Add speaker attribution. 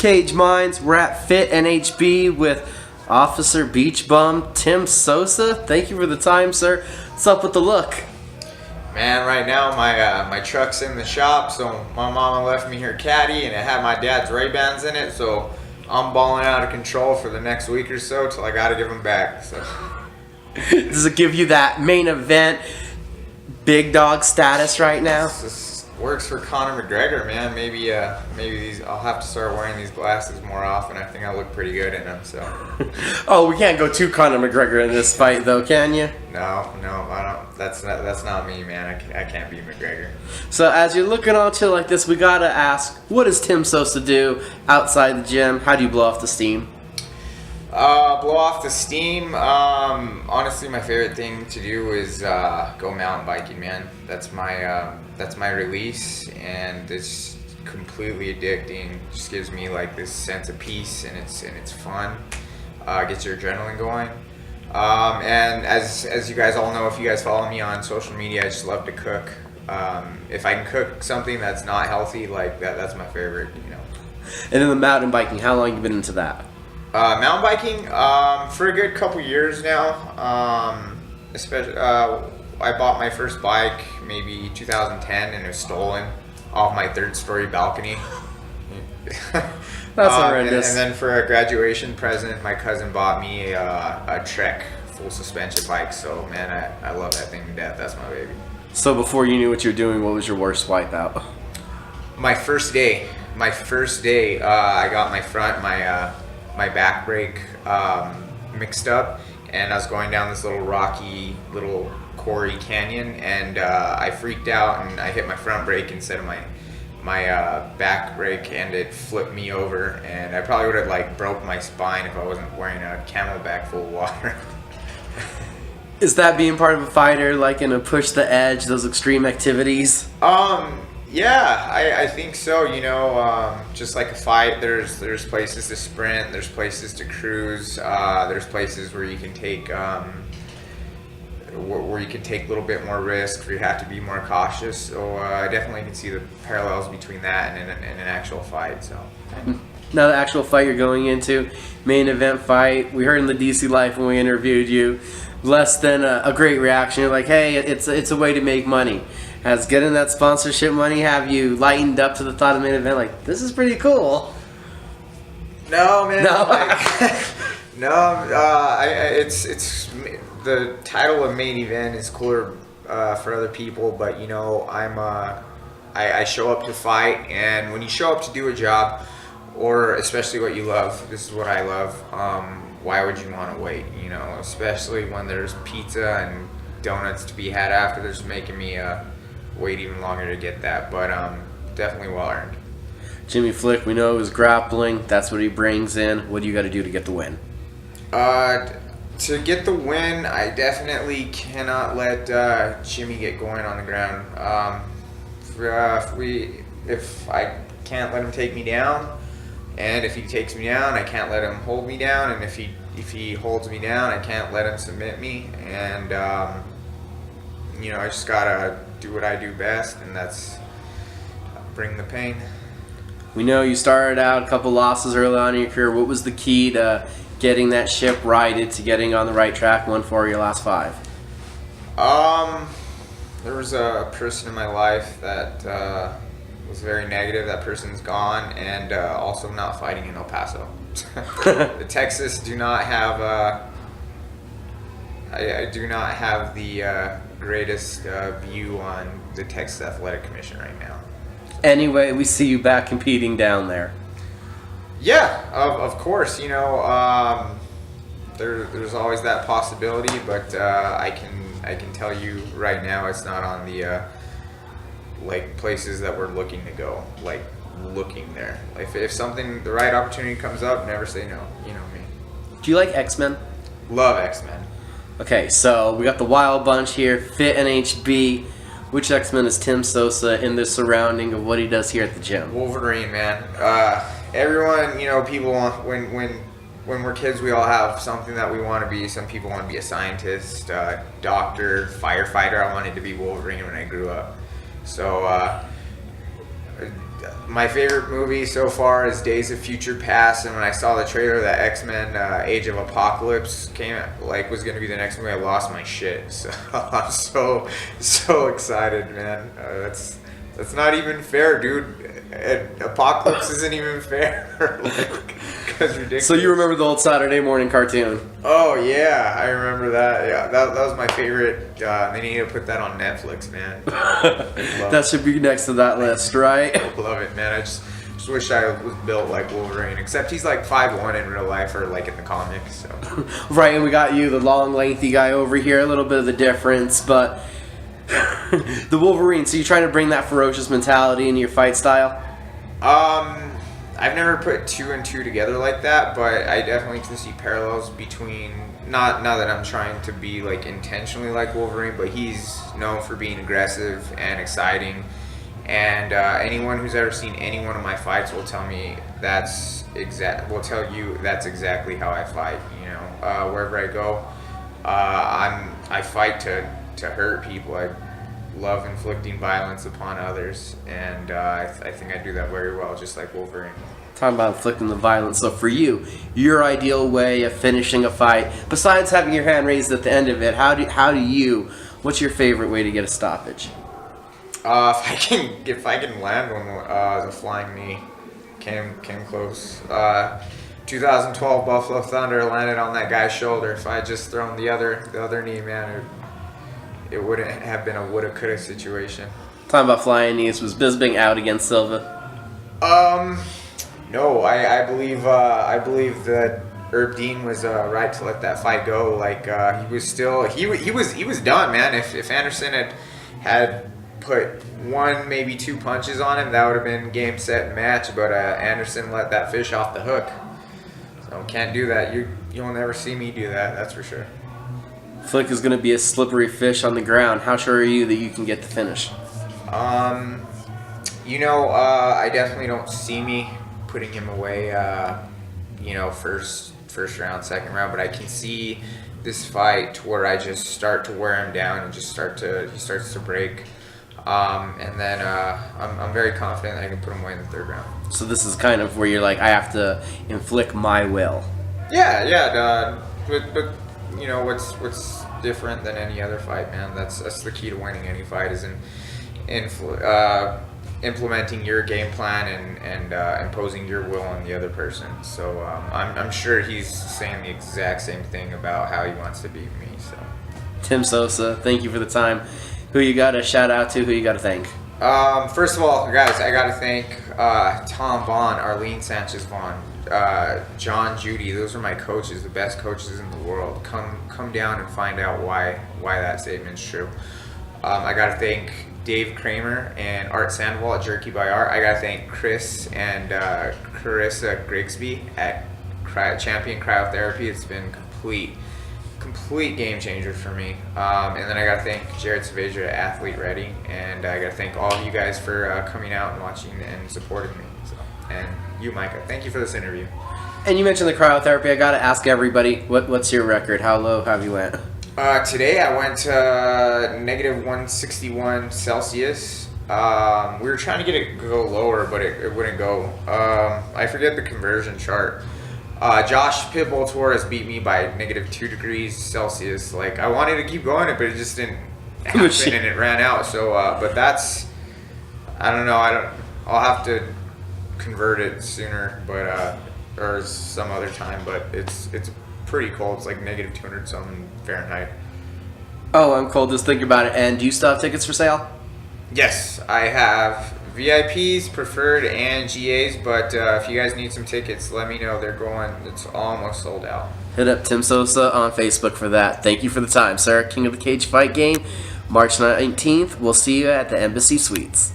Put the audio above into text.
Speaker 1: Cage Minds. We're at Fit NHB with Officer Beach Bum Tim Sosa. Thank you for the time, sir. What's up with the look?
Speaker 2: Man, right now my truck's in the shop, so my mama left me her caddy, and it had my dad's Ray-Bans in it, so I'm balling out of control for the next week or so till I gotta give them back. So.
Speaker 1: Does it give you that main event big dog status right now?
Speaker 2: This works for Conor McGregor, man. Maybe I'll have to start wearing these glasses more often. I think I look pretty good in them. So.
Speaker 1: Oh, we can't go too Conor McGregor in this fight, though, can you?
Speaker 2: No, I don't. That's not me, man. I can't be McGregor.
Speaker 1: So as you're looking all chill like this, we gotta ask, what does Tim Sosa do outside the gym? How do you blow off the steam?
Speaker 2: Blow off the steam. Honestly, my favorite thing to do is go mountain biking, man. That's my release, and it's completely addicting. Just gives me like this sense of peace, and it's fun. Gets your adrenaline going. And as you guys all know, if you guys follow me on social media, I just love to cook. If I can cook something that's not healthy, like that's my favorite, you know.
Speaker 1: And then the mountain biking, how long have you been into that?
Speaker 2: Mountain biking, for a good couple years now. Especially, I bought my first bike maybe 2010, and it was stolen off my third-story balcony.
Speaker 1: That's horrendous.
Speaker 2: And then for a graduation present, my cousin bought me a Trek full suspension bike. So man, I love that thing to death. That's my baby.
Speaker 1: So before you knew what you were doing, what was your worst wipeout?
Speaker 2: My first day, I got my front, my back brake mixed up, and I was going down this little rocky little quarry canyon, and I freaked out and I hit my front brake instead of my back brake, and it flipped me over, and I probably would have like broke my spine if I wasn't wearing a Camelback full of water.
Speaker 1: Is that being part of a fighter, like in a push the edge, those extreme activities?
Speaker 2: Yeah, I think so. You know, just like a fight, there's places to sprint, there's places to cruise, there's places where you can take a little bit more risk, where you have to be more cautious. So I definitely can see the parallels between that and an actual fight. So.
Speaker 1: Now the actual fight you're going into, main event fight. We heard in the DC Life when we interviewed you, less than a great reaction. You're like, hey, it's a way to make money. Has getting that sponsorship money have you lightened up to the thought of main event? Like, this is pretty cool.
Speaker 2: No, man.
Speaker 1: No.
Speaker 2: It's the title of main event is cooler for other people, but you know, I show up to fight, and when you show up to do a job, or especially what you love, this is what I love. Why would you want to wait? You know, especially when there's pizza and donuts to be had after. There's making me wait even longer to get that, but definitely well earned.
Speaker 1: Jimmy Flick, we know it was grappling. That's what he brings in. What do you got to do to get the win?
Speaker 2: To get the win, I definitely cannot let Jimmy get going on the ground. If I can't let him take me down, and if he takes me down, I can't let him hold me down, and if he holds me down, I can't let him submit me, and you know, I just gotta do what I do best, and that's bring the pain.
Speaker 1: We know you started out a couple losses early on in your career. What was the key to getting that ship righted, to getting on the right track, 1-4 your last 5?
Speaker 2: There was a person in my life that was very negative. That person's gone, and also not fighting in El Paso. The Texas do not have I do not have the greatest view on the Texas Athletic Commission right now.
Speaker 1: Anyway, we see you back competing down there.
Speaker 2: Yeah, of course. You know, there's always that possibility, but I can tell you right now, it's not on the like places that we're looking to go. Like looking there. Like if the right opportunity comes up, never say no. You know me.
Speaker 1: Do you like XMen?
Speaker 2: Love XMen.
Speaker 1: Okay, so we got the WildBunch here, Fit NHB. Which X-Men is Tim Sosa in the surrounding of what he does here at the gym?
Speaker 2: Wolverine, man. Everyone, you know, people want, when we're kids, we all have something that we want to be. Some people want to be a scientist, doctor, firefighter. I wanted to be Wolverine when I grew up. So my favorite movie so far is Days of Future Past, and when I saw the trailer that X-Men Age of Apocalypse was going to be the next movie, I lost my shit. So I'm so excited, man. That's not even fair, dude. Apocalypse isn't even fair. That's ridiculous.
Speaker 1: So you remember the old Saturday morning cartoon?
Speaker 2: Oh yeah, I remember that. Yeah, that was my favorite. They need to put that on Netflix, man.
Speaker 1: That should be next to that list, right?
Speaker 2: Love it, man. I just wish I was built like Wolverine, except he's like 5'1" in real life or like in the comics. So.
Speaker 1: Right, and we got you, the long, lengthy guy over here. A little bit of the difference, but the Wolverine. So you're trying to bring that ferocious mentality into your fight style?
Speaker 2: I've never put 2 and 2 together like that, but I definitely can see parallels between, not that I'm trying to be like intentionally like Wolverine, but he's known for being aggressive and exciting, and anyone who's ever seen any one of my fights will tell you that's exactly how I fight. You know, wherever I go, I fight to hurt people. I love inflicting violence upon others, and I think I do that very well, just like Wolverine.
Speaker 1: Talking about inflicting the violence. So for you, your ideal way of finishing a fight, besides having your hand raised at the end of it, what's your favorite way to get a stoppage?
Speaker 2: If I can land one, the flying knee came close. 2012 Buffalo Thunder landed on that guy's shoulder. If I had just thrown the other knee, man, it wouldn't have been a woulda coulda situation.
Speaker 1: Talking about flying knees, was Bisping out against Silva?
Speaker 2: No, I believe that Herb Dean was right to let that fight go. Like he was done, man. If Anderson had put 1, maybe 2 punches on him, that would have been game, set, and match. But Anderson let that fish off the hook. So can't do that. You'll never see me do that. That's for sure.
Speaker 1: Flick is going to be a slippery fish on the ground. How sure are you that you can get the finish?
Speaker 2: I definitely don't see me putting him away, first round, second round, but I can see this fight to where I just start to wear him down and he starts to break. And then I'm very confident that I can put him away in the third round.
Speaker 1: So this is kind of where you're like, I have to inflict my will.
Speaker 2: Yeah. But you know what's different than any other fight, man. That's the key to winning any fight is implementing your game plan and imposing your will on the other person. So I'm sure he's saying the exact same thing about how he wants to beat me. So
Speaker 1: Tim Sosa, thank you for the time. Who you got to shout out to? Who you got to thank?
Speaker 2: First of all, guys, I got to thank Tom Vaughn, Arlene Sanchez Vaughn, John Judy. Those are my coaches, the best coaches in the world. Come down and find out why that statement's true. I got to thank Dave Kramer and Art Sandoval at Jerky by Art. I got to thank Chris and Carissa Grigsby at Champion Cryotherapy. It's been complete game changer for me. And then I got to thank Jared Savager at Athlete Ready, and I got to thank all of you guys for coming out and watching and supporting me. So, and you, Micah, thank you for this interview.
Speaker 1: And you mentioned the cryotherapy. I got to ask everybody, what's your record? How low have you went?
Speaker 2: Today I went to negative 161 Celsius. We were trying to get it to go lower, but it wouldn't go. I forget the conversion chart. Josh Pitbull Torres beat me by negative 2 degrees Celsius. Like, I wanted to keep going, but it just didn't happen, and it ran out. So, but that's, I don't know. I'll have to convert it sooner, but or some other time. But it's pretty cold. It's like negative 200 something Fahrenheit.
Speaker 1: Oh, I'm cold. Just think about it. And do you still have tickets for sale?
Speaker 2: Yes, I have VIPs, preferred, and GAs, but if you guys need some tickets, let me know. It's almost sold out.
Speaker 1: Hit up Tim Sosa on Facebook for that. Thank you for the time, sir. King of the Cage fight game, March 19th. We'll see you at the Embassy Suites.